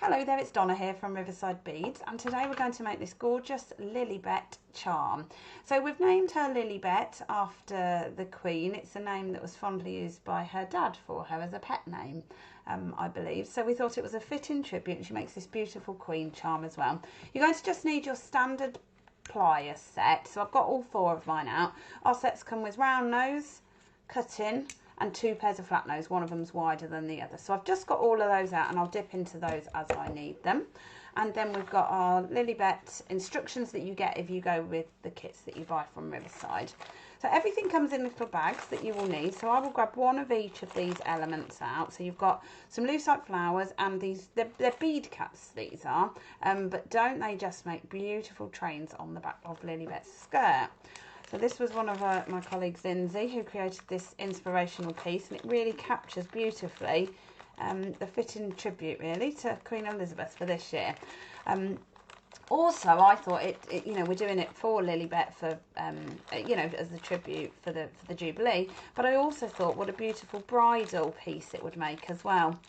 Hello there, it's Donna here from Riverside Beads, and today we're going to make this gorgeous Lilibet charm. So we've named her Lilibet after the Queen. It's a name that was fondly used by her dad for her as a pet name, I believe. So we thought it was a fitting tribute, and she makes this beautiful Queen charm as well. You're going to just need your standard plier set. So I've got all 4 of mine out. Our sets come with round nose, cutting, and 2 pairs of flat nose. One of them's wider than the other. So I've just got all of those out, and I'll dip into those as I need them. And then we've got our Lilibet instructions that you get if you go with the kits that you buy from Riverside. So everything comes in little bags that you will need. So I will grab one of each of these elements out. So you've got some lucite flowers, and they're bead caps, these are. But don't they just make beautiful trains on the back of Lilibet's skirt? So this was one of my colleagues, Lindsay, who created this inspirational piece, and it really captures beautifully the fitting tribute, really, to Queen Elizabeth for this year. Also, I thought we're doing it for Lilibet for, as the tribute for the Jubilee, but I also thought what a beautiful bridal piece it would make as well.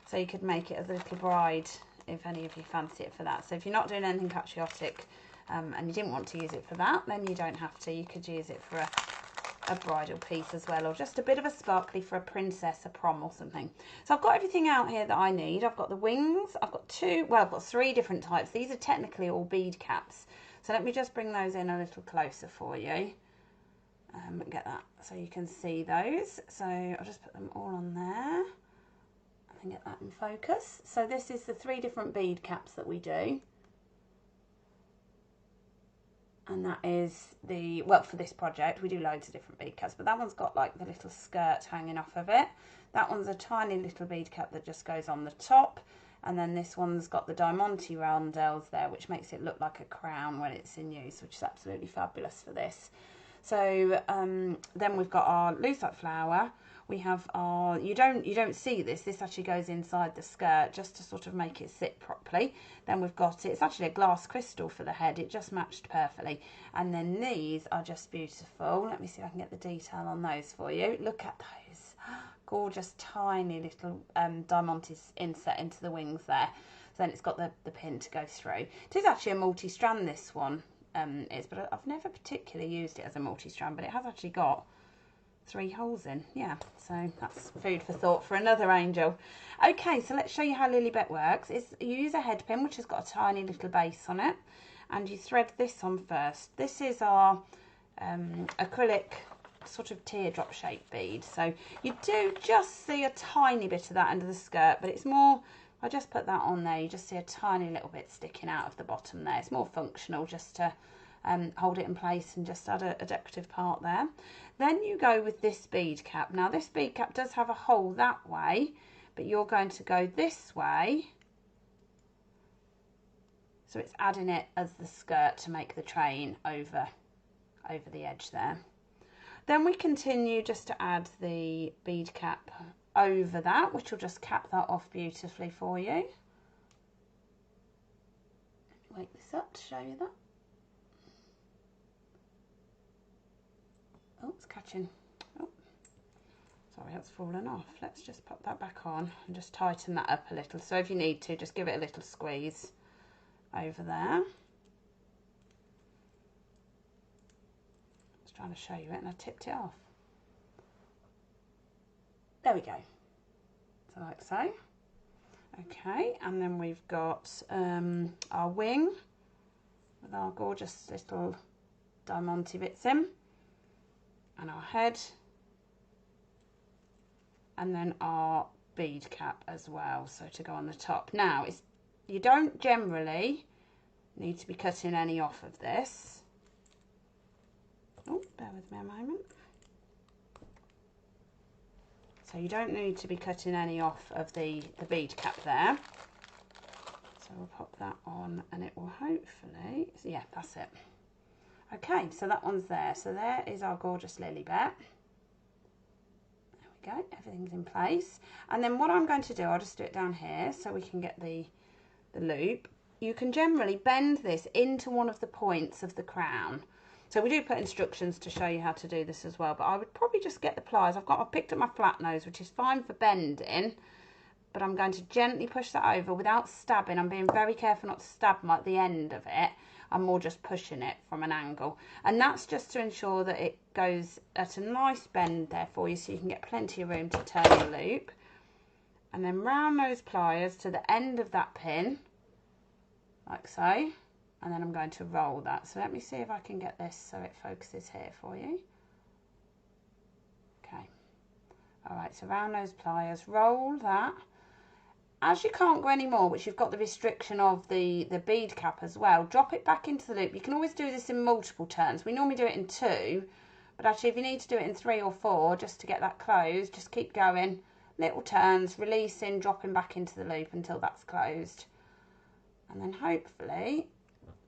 So you could make it as a little bride if any of you fancy it for that. So if you're not doing anything patriotic, and you didn't want to use it for that, then you don't have to. You could use it for a bridal piece as well, or just a bit of a sparkly for a princess, a prom or something. So I've got everything out here that I need. I've got the wings, I've got 3 different types. These are technically all bead caps. So let me just bring those in a little closer for you. Get that so you can see those. So I'll just put them all on there and get that in focus. So this is the 3 different bead caps that we do. And that is for this project, we do loads of different bead caps, but that one's got like the little skirt hanging off of it. That one's a tiny little bead cap that just goes on the top. And then this one's got the diamante roundels there, which makes it look like a crown when it's in use, which is absolutely fabulous for this. So then we've got our lucite flower. We have our, you don't see this actually goes inside the skirt just to sort of make it sit properly. Then we've got it's actually a glass crystal for the head, it just matched perfectly. And then these are just beautiful. Let me see if I can get the detail on those for you. Look at those gorgeous tiny little diamantes inset into the wings there. So then it's got the pin to go through. It is actually a multi-strand, this one but I've never particularly used it as a multi-strand, but it has actually got 3 holes in. Yeah, so that's food for thought for another angel. Okay, so let's show you how Lilibet works. You use a head pin which has got a tiny little base on it, and you thread this on first. This is our acrylic sort of teardrop shaped bead. So you do just see a tiny bit of that under the skirt, but it's more, I just put that on there, you just see a tiny little bit sticking out of the bottom there. It's more functional just to hold it in place and just add a decorative part there. Then you go with this bead cap. Now this bead cap does have a hole that way, but you're going to go this way. So it's adding it as the skirt to make the train over the edge there. Then we continue just to add the bead cap over that, which will just cap that off beautifully for you. Wake this up to show you that. Oh, it's catching. Oh, sorry, that's fallen off. Let's just pop that back on and just tighten that up a little. So if you need to, just give it a little squeeze over there. Just trying to show you it and I tipped it off. There we go. So like so. Okay, and then we've got our wing with our gorgeous little diamante bits in, and our head, and then our bead cap as well, so to go on the top. Now you don't generally need to be cutting any off of this. Oh, bear with me a moment. So you don't need to be cutting any off of the bead cap there. So we'll pop that on and it will hopefully, yeah, that's it. Okay, so that one's there. So there is our gorgeous Lilibet. There we go, everything's in place. And then what I'm going to do, I'll just do it down here so we can get the loop. You can generally bend this into one of the points of the crown. So we do put instructions to show you how to do this as well, but I would probably just get the pliers. I've picked up my flat nose, which is fine for bending, but I'm going to gently push that over without stabbing. I'm being very careful not to stab at the end of it. I'm more just pushing it from an angle. And that's just to ensure that it goes at a nice bend there for you, so you can get plenty of room to turn your loop. And then round those pliers to the end of that pin, like so. And then I'm going to roll that. So let me see if I can get this so it focuses here for you. Okay. All right, so round those pliers, roll that. As you can't go any more, which you've got the restriction of the bead cap as well, drop it back into the loop. You can always do this in multiple turns. We normally do it in 2, but actually if you need to do it in 3 or 4 just to get that closed, just keep going. Little turns, releasing, dropping back into the loop until that's closed. And then hopefully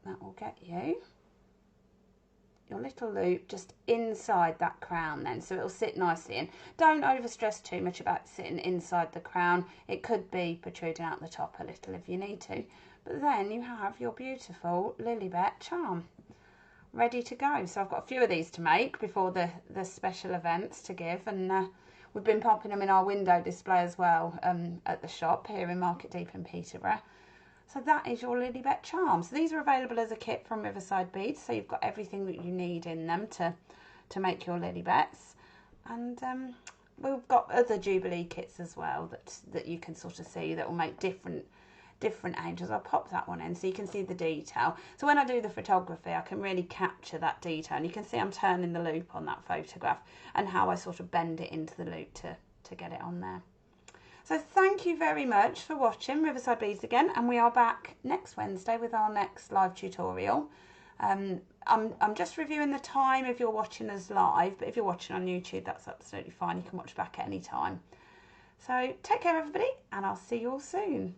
that will get you your little loop just inside that crown then, so it'll sit nicely in. Don't overstress too much about sitting inside the crown. It could be protruding out the top a little if you need to, but then you have your beautiful Lilibet charm ready to go. So I've got a few of these to make before the special events to give, and we've been popping them in our window display as well at the shop here in Market Deep in Peterborough. So that is your Lilibet charm. So these are available as a kit from Riverside Beads, so you've got everything that you need in them to make your Lilibets. And we've got other Jubilee kits as well that you can sort of see that will make different angels. I'll pop that one in so you can see the detail. So when I do the photography, I can really capture that detail, and you can see I'm turning the loop on that photograph and how I sort of bend it into the loop to get it on there. So thank you very much for watching Riverside Beads again, and we are back next Wednesday with our next live tutorial. I'm just reviewing the time if you're watching us live, but if you're watching on YouTube, that's absolutely fine. You can watch back at any time. So take care everybody, and I'll see you all soon.